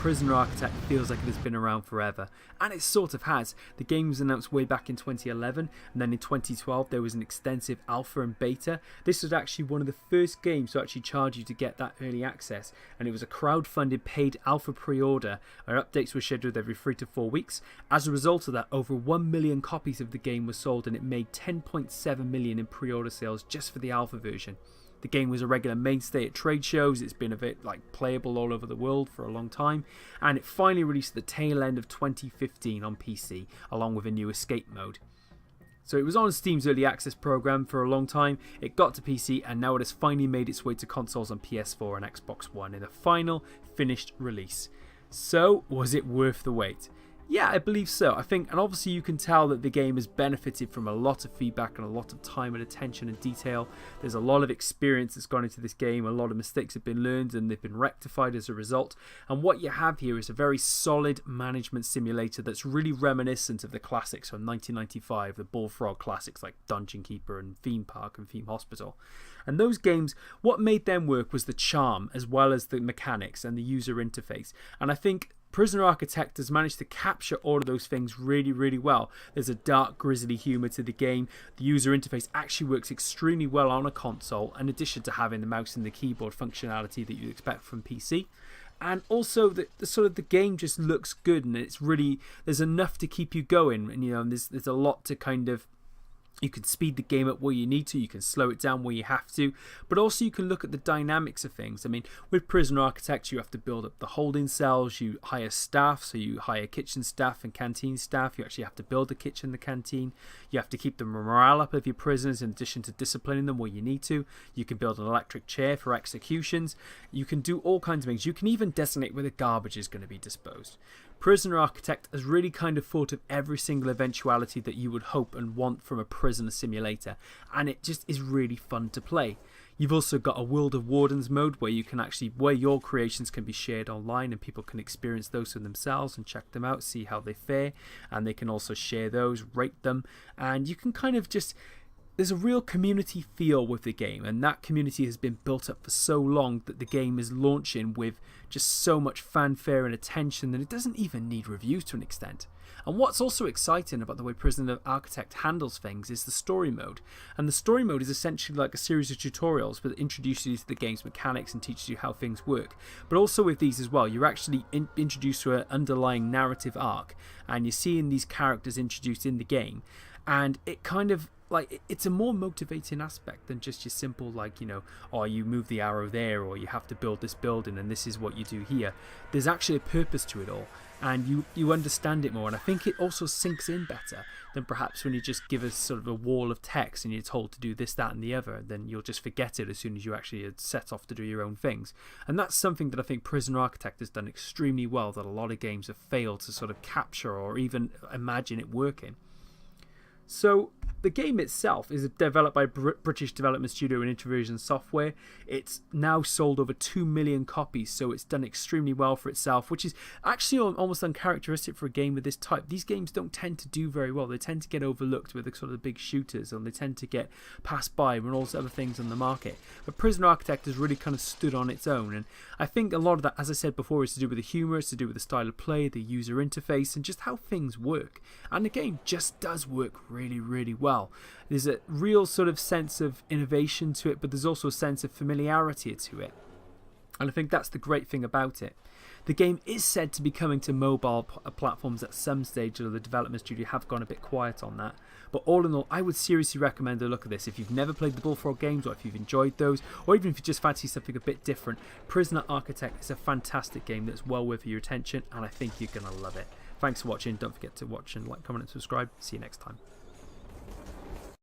Prisoner Architect feels like it has been around forever, and it sort of has. The game was announced way back in 2011, and then in 2012 there was an extensive alpha and beta. This was actually one of the first games to actually charge you to get that early access, and it was a crowd-funded paid alpha pre-order, where updates were scheduled every 3 to 4 weeks. As a result of that, over 1 million copies of the game were sold, and it made 10.7 million in pre-order sales just for the alpha version. The game was a regular mainstay at trade shows. It's been a bit playable all over the world for a long time, and it finally released at the tail end of 2015 on PC, along with a new escape mode. So it was on Steam's early access program for a long time, it got to PC, and now it has finally made its way to consoles on PS4 and Xbox One in a final, finished release. So, was it worth the wait? Yeah, I believe so. I think, and obviously you can tell that the game has benefited from a lot of feedback and a lot of time and attention and detail. There's a lot of experience that's gone into this game, a lot of mistakes have been learned and they've been rectified as a result. And what you have here is a very solid management simulator that's really reminiscent of the classics from 1995, the Bullfrog classics like Dungeon Keeper and Theme Park and Theme Hospital. And those games, what made them work was the charm as well as the mechanics and the user interface. And I think Prisoner Architect has managed to capture all of those things really, really well. There's a dark, grisly humour to the game. The user interface actually works extremely well on a console, in addition to having the mouse and the keyboard functionality that you'd expect from PC. And also, the game just looks good, and it's really, there's enough to keep you going. And and there's a lot to kind of. You can speed the game up where you need to, you can slow it down where you have to, but also you can look at the dynamics of things. I mean, with Prisoner Architect, you have to build up the holding cells, you hire staff, so you hire kitchen staff and canteen staff. You actually have to build a kitchen, the canteen. You have to keep the morale up of your prisoners in addition to disciplining them where you need to. You can build an electric chair for executions. You can do all kinds of things. You can even designate where the garbage is going to be disposed. Prisoner Architect has really kind of thought of every single eventuality that you would hope and want from a prisoner simulator, and it just is really fun to play. You've also got a World of Wardens mode where you can where your creations can be shared online and people can experience those for themselves and check them out, see how they fare, and they can also share those, rate them, and you can kind of just. There's a real community feel with the game, and that community has been built up for so long that the game is launching with just so much fanfare and attention that it doesn't even need reviews to an extent. And what's also exciting about the way Prisoner Architect handles things is the story mode. And the story mode is essentially like a series of tutorials that introduce you to the game's mechanics and teaches you how things work. But also with these as well, you're actually introduced to an underlying narrative arc, and you're seeing these characters introduced in the game, and it kind of it's a more motivating aspect than just your simple oh, you move the arrow there, or you have to build this building and this is what you do here. There's actually a purpose to it all, and you understand it more, and I think it also sinks in better than perhaps when you just give us sort of a wall of text and you're told to do this, that and the other. Then you'll just forget it as soon as you actually set off to do your own things. And that's something that I think Prisoner Architect has done extremely well, that a lot of games have failed to sort of capture or even imagine it working. So the game itself is developed by British development studio and Introversion Software. It's now sold over 2 million copies, so it's done extremely well for itself, which is actually almost uncharacteristic for a game of this type. These games don't tend to do very well. They tend to get overlooked with the sort of big shooters, and they tend to get passed by when all those other things on the market. But Prisoner Architect has really kind of stood on its own, and I think a lot of that, as I said before, is to do with the humour, it's to do with the style of play, the user interface, and just how things work. And the game just does work really, really well. There's a real sort of sense of innovation to it, but there's also a sense of familiarity to it. And I think that's the great thing about it. The game is said to be coming to mobile platforms at some stage, although the development studio have gone a bit quiet on that. But all in all, I would seriously recommend a look at this. If you've never played the Bullfrog games, or if you've enjoyed those, or even if you just fancy something a bit different, Prisoner Architect is a fantastic game that's well worth your attention, and I think you're going to love it. Thanks for watching. Don't forget to watch and like, comment and subscribe. See you next time.